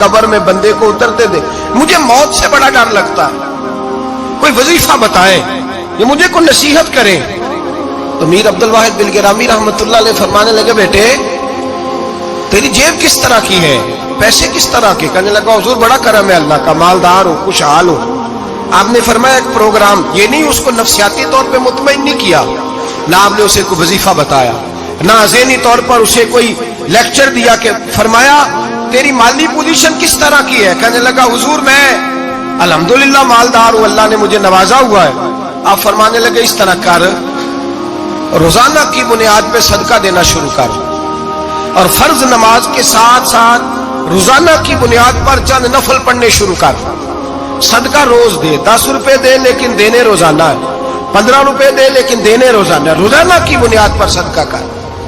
قبر میں بندے کو اترتے دے. مجھے موت سے بڑا ڈر لگتا ہے. کوئی وظیفہ بتائے یا مجھے کوئی نصیحت کرے. تو میر عبد الواحد بلگرامی رحمت اللہ علیہ فرمانے لگے بیٹے تیری جیب کس طرح کی ہے, پیسے کس طرح کے. کہنے لگا حضور بڑا کرم ہے اللہ کا, مالدار ہو, خوشحال ہو. آپ نے فرمایا ایک پروگرام, یہ نہیں اس کو نفسیاتی طور پہ مطمئن نہیں کیا, نہ آپ نے اسے کوئی وظیفہ بتایا, نہ ذہنی طور پر اسے کوئی لیکچر دیا, کہ فرمایا تیری مالی پوزیشن کس طرح کی ہے. کہنے لگا حضور میں الحمدللہ مالدار ہوں, اللہ نے مجھے نوازا ہوا ہے. آپ فرمانے لگے اس طرح کر, روزانہ کی بنیاد پہ صدقہ دینا شروع کر, اور فرض نماز کے ساتھ ساتھ روزانہ کی بنیاد پر چند نفل پڑھنے شروع کر. صدقہ روز دے, 10 روپے دے لیکن دینے روزانہ ہے, 15 روپے دے لیکن دینے روزانہ, روزانہ کی بنیاد پر صدقہ کر.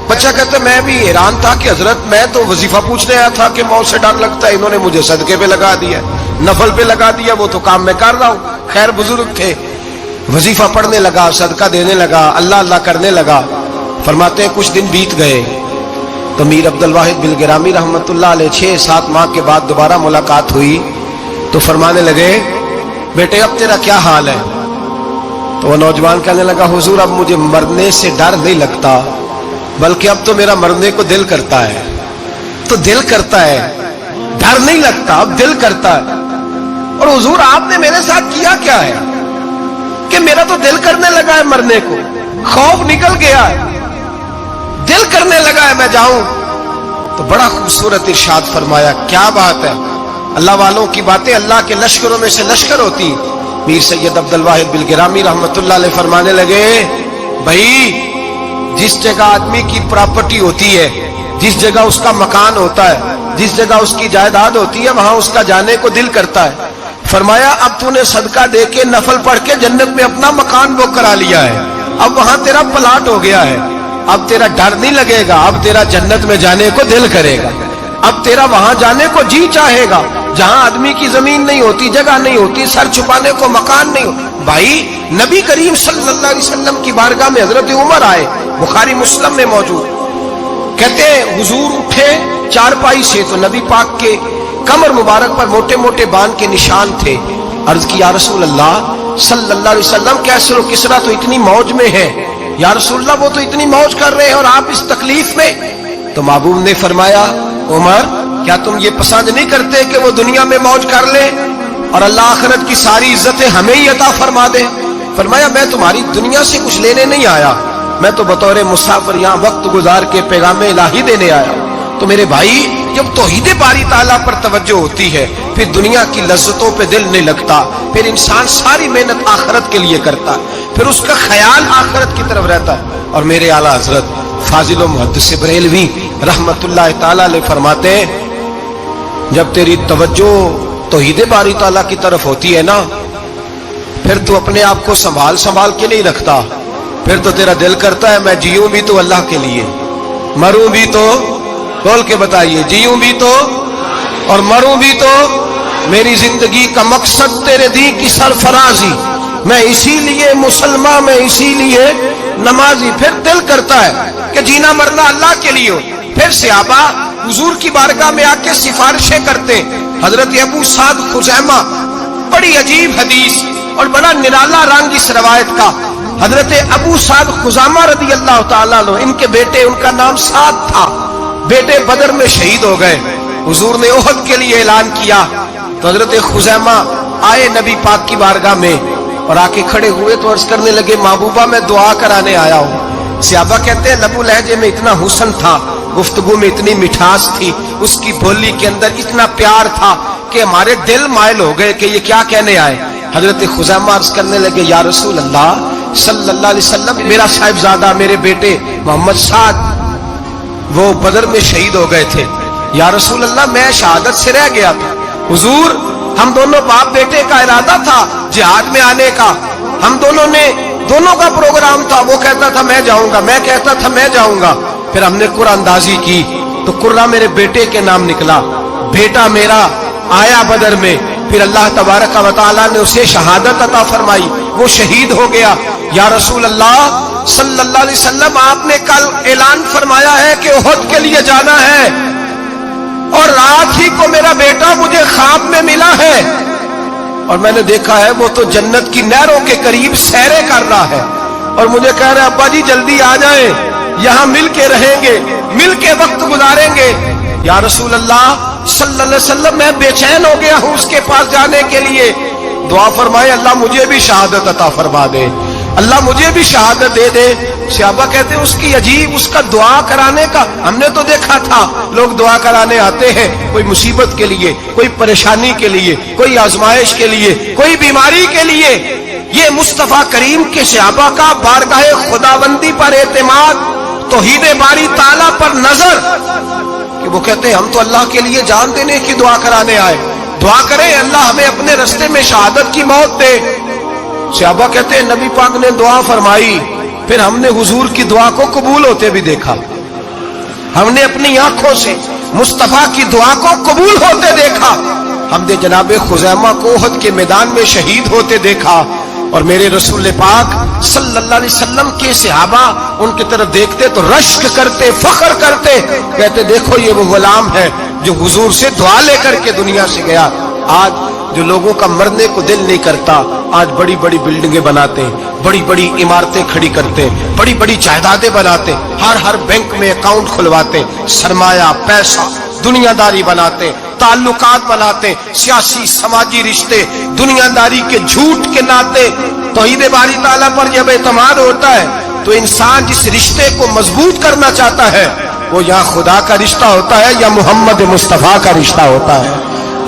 بچہ کہتا ہے میں بھی حیران تھا کہ حضرت میں تو وظیفہ پوچھنے آیا تھا کہ موت سے ڈر لگتا ہے, انہوں نے مجھے صدقے پہ لگا دیا, نفل پہ لگا دیا, وہ تو کام میں کر رہا ہوں. خیر بزرگ تھے, وظیفہ پڑھنے لگا, صدقہ دینے لگا, اللہ اللہ کرنے لگا. فرماتے ہیں کچھ دن بیت گئے تو میر عبد الواحد بلگرامی رحمت اللہ علیہ 6-7 ماہ کے بعد دوبارہ ملاقات ہوئی تو فرمانے لگے بیٹے اب تیرا کیا حال ہے. تو وہ نوجوان کہنے لگا حضور اب مجھے مرنے سے ڈر نہیں لگتا, بلکہ اب تو میرا مرنے کو دل کرتا ہے. تو دل کرتا ہے, ڈر نہیں لگتا, اب دل کرتا ہے. اور حضور آپ نے میرے ساتھ کیا کیا ہے کہ میرا تو دل کرنے لگا ہے مرنے کو, خوف نکل گیا ہے, دل کرنے لگا ہے میں جاؤں. تو بڑا خوبصورت ارشاد فرمایا, کیا بات ہے, اللہ والوں کی باتیں اللہ کے لشکروں میں سے لشکر ہوتی. میر سید عبد الواحد بلگرامی رحمت اللہ علیہ فرمانے لگے بھائی جس جگہ آدمی کی پراپرٹی ہوتی ہے, جس جگہ اس کا مکان ہوتا ہے, جس جگہ اس کی جائیداد ہوتی ہے, وہاں اس کا جانے کو دل کرتا ہے. فرمایا اب تو نے صدقہ دے کے نفل پڑھ کے جنت میں اپنا مکان بک کرا لیا ہے, اب وہاں تیرا پلاٹ ہو گیا ہے, اب تیرا ڈر نہیں لگے گا, اب تیرا جنت میں جانے کو دل کرے گا, اب تیرا وہاں جانے کو جی چاہے گا جہاں آدمی کی زمین نہیں ہوتی, جگہ نہیں ہوتی, سر چھپانے کو مکان نہیں ہوتا. بھائی نبی کریم صلی اللہ علیہ وسلم کی بارگاہ میں حضرت عمر آئے, بخاری مسلم میں موجود, کہتے ہیں حضور اٹھے چارپائی سے تو نبی پاک کے کمر مبارک پر موٹے موٹے بان کے نشان تھے. عرض کی یا رسول اللہ صلی اللہ علیہ وسلم کیسر و کسرا تو اتنی موج میں ہے, یا رسول اللہ وہ تو اتنی موج کر رہے ہیں اور آپ اس تکلیف میں. تو محبوب نے فرمایا عمر کیا تم یہ پسند نہیں کرتے کہ وہ دنیا میں موج کر لے اور اللہ آخرت کی ساری عزتیں ہمیں ہی عطا فرما دے. فرمایا میں تمہاری دنیا سے کچھ لینے نہیں آیا, میں تو بطور مسافر یہاں وقت گزار کے پیغام الہی دینے آیا. تو میرے بھائی جب توحید باری تعالیٰ پر توجہ ہوتی ہے پھر دنیا کی لذتوں پہ دل نہیں لگتا, پھر انسان ساری محنت آخرت کے لیے کرتا ہے, پھر اس کا خیال آخرت کی طرف رہتا ہے. اور میرے اعلیٰ حضرت فاضل و محدث بریلوی رحمت اللہ تعالیٰ علیہ فرماتے ہیں جب تیری توجہ توحید باری تعالیٰ کی طرف ہوتی ہے نا, پھر تو اپنے آپ کو سنبھال کے نہیں رکھتا, پھر تو تیرا دل کرتا ہے میں جیوں بھی تو اللہ کے لیے, مروں بھی تو, بول کے بتائیے, جیوں بھی تو اور مروں بھی تو, میری زندگی کا مقصد تیرے دین کی سرفرازی, میں اسی لیے مسلمان, میں اسی لیے نمازی. پھر دل کرتا ہے کہ جینا مرنا اللہ کے لیے ہو. پھر صحابہ حضور کی بارگاہ میں آ کے سفارشیں کرتے. حضرت ابو سعد خزیمہ, بڑی عجیب حدیث اور بڑا نرالا رنگ اس روایت کا. حضرت ابو سعد خزیمہ رضی اللہ تعالیٰ عنہ, ان کے بیٹے, ان کا نام سعد تھا, بیٹے بدر میں شہید ہو گئے. حضور نے احد کے لیے اعلان کیا تو حضرت خزیمہ آئے نبی پاک کی بارگاہ میں اور آ کے کھڑے ہوئے تو عرض کرنے لگے محبوبہ میں دعا کرانے آیا ہوں. صحابہ کہتے ہیں لبو لہجے میں اتنا حسن تھا, گفتگو میں اتنی مٹھاس تھی, اس کی بولی کے اندر اتنا پیار تھا کہ ہمارے دل مائل ہو گئے کہ یہ کیا کہنے آئے. حضرت خزیمہ عرض کرنے لگے یا رسول اللہ صلی اللہ علیہ وسلم میرا صاحبزادہ, میرے بیٹے محمد سعد وہ بدر میں شہید ہو گئے تھے. یا رسول اللہ میں شہادت سے رہ گیا تھا. حضور ہم دونوں باپ بیٹے کا ارادہ تھا جہاد میں آنے کا, ہم دونوں کا پروگرام تھا, وہ کہتا تھا میں جاؤں گا, میں کہتا تھا میں جاؤں گا. پھر ہم نے قرآن اندازی کی تو قرہ میرے بیٹے کے نام نکلا, بیٹا میرا آیا بدر میں, پھر اللہ تبارک و تعالیٰ نے اسے شہادت عطا فرمائی, وہ شہید ہو گیا. یا رسول اللہ صلی اللہ علیہ وسلم آپ نے کل اعلان فرمایا ہے کہ احد کے لیے جانا ہے, اور رات ہی کو میرا بیٹا مجھے خواب میں ملا ہے اور میں نے دیکھا ہے وہ تو جنت کی نہروں کے قریب سیرے کر رہا ہے اور مجھے کہہ رہا ہے ابا جی جلدی آ جائیں، یہاں مل کے رہیں گے، مل کے وقت گزاریں گے۔ یا رسول اللہ صلی اللہ علیہ وسلم میں بے چین ہو گیا ہوں اس کے پاس جانے کے لیے، دعا فرمائے اللہ مجھے بھی شہادت عطا فرما دے، اللہ مجھے بھی شہادت دے دے۔ صحابہ کہتے ہیں اس کی عجیب، اس کا دعا کرانے کا، ہم نے تو دیکھا تھا لوگ دعا کرانے آتے ہیں کوئی مصیبت کے لیے، کوئی پریشانی کے لیے، کوئی آزمائش کے لیے، کوئی بیماری کے لیے۔ یہ مصطفیٰ کریم کے صحابہ کا بارگاہ خداوندی پر اعتماد، توحید باری تعالیٰ پر نظر، کہ وہ کہتے ہیں ہم تو اللہ کے لیے جان دینے کی دعا کرانے آئے، دعا کریں اللہ ہمیں اپنے رستے میں شہادت کی موت دے۔ صحابہ کہتے ہیں نبی پاک نے دعا فرمائی، پھر ہم نے حضور کی دعا کو قبول ہوتے بھی دیکھا، ہم نے اپنی آنکھوں سے مصطفیٰ کی دعا کو قبول ہوتے دیکھا، ہم نے جناب خزیمہ کو احد کے میدان میں شہید ہوتے دیکھا۔ اور میرے رسول پاک صلی اللہ علیہ وسلم کے صحابہ ان کی طرف دیکھتے تو رشک کرتے، فخر کرتے، کہتے دیکھو یہ وہ غلام ہے جو حضور سے دعا لے کر کے دنیا سے گیا۔ آج جو لوگوں کا مرنے کو دل نہیں کرتا، آج بڑی بڑی بلڈنگیں بناتے ہیں، بڑی بڑی عمارتیں کھڑی کرتے ہیں، بڑی بڑی جائیدادیں بناتے ہیں، ہر بینک میں اکاؤنٹ کھلواتے ہیں، سرمایہ، پیسہ، دنیا داری بناتے ہیں، تعلقات بناتے ہیں، سیاسی سماجی رشتے، دنیا داری کے جھوٹ کے ناطے۔ توحید باری تعالیٰ پر جب اعتماد ہوتا ہے تو انسان جس رشتے کو مضبوط کرنا چاہتا ہے وہ یا خدا کا رشتہ ہوتا ہے یا محمد مصطفیٰ کا رشتہ ہوتا ہے،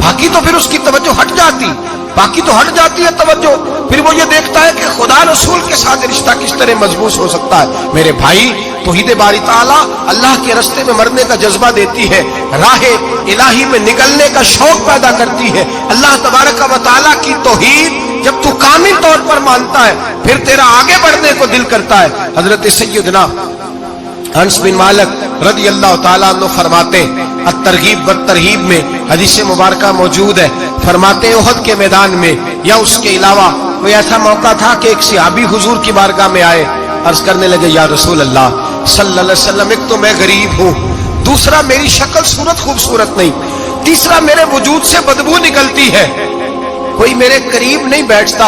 باقی تو پھر اس کی توجہ ہٹ جاتی، باقی تو ہٹ جاتی ہے توجہ، پھر وہ یہ دیکھتا ہے کہ خدا رسول کے ساتھ رشتہ کس طرح مضبوط ہو سکتا ہے۔ میرے بھائی توحید باری تعالیٰ اللہ کے رستے میں مرنے کا جذبہ دیتی ہے، راہ الہی میں نکلنے کا شوق پیدا کرتی ہے۔ اللہ تبارک و تعالیٰ کی توحید جب تو کامل طور پر مانتا ہے پھر تیرا آگے بڑھنے کو دل کرتا ہے۔ حضرت سیدنا انس بن مالک رضی اللہ تعالیٰ عنہ فرماتے ہیں، الترغیب والترہیب میں حدیث مبارکہ موجود ہے، فرماتے ہیں احد کے میدان میں یا اس کے علاوہ کوئی ایسا موقع تھا کہ ایک صحابی حضور کی بارگاہ میں آئے، عرض کرنے لگے یا رسول اللہ صلی اللہ علیہ وسلم، ایک تو میں غریب ہوں، دوسرا میری شکل صورت خوبصورت نہیں، تیسرا میرے وجود سے بدبو نکلتی ہے، کوئی میرے قریب نہیں بیٹھتا،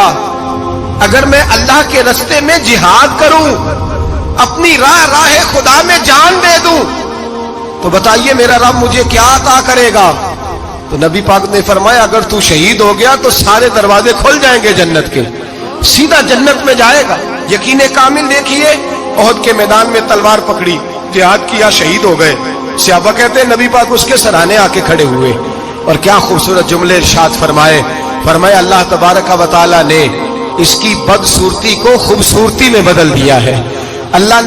اگر میں اللہ کے رستے میں جہاد کروں، اپنی راہ خدا میں جان دے دوں تو بتائیے میرا رب مجھے کیا عطا کرے گا؟ تو نبی پاک نے فرمایا اگر تو شہید ہو گیا تو سارے دروازے کھل جائیں گے جنت کے، سیدھا جنت میں جائے گا۔ یقین کامل دیکھیے، احد کے میدان میں تلوار پکڑی، جہاد کیا، شہید ہو گئے، صحابہ کہتے ہیں نبی پاک اس کے سرانے آ کے کھڑے ہوئے اور کیا خوبصورت جملے ارشاد فرمائے، فرمایا اللہ تبارک و تعالیٰ نے اس کی بدصورتی کو خوبصورتی میں بدل دیا ہے، اللہ نے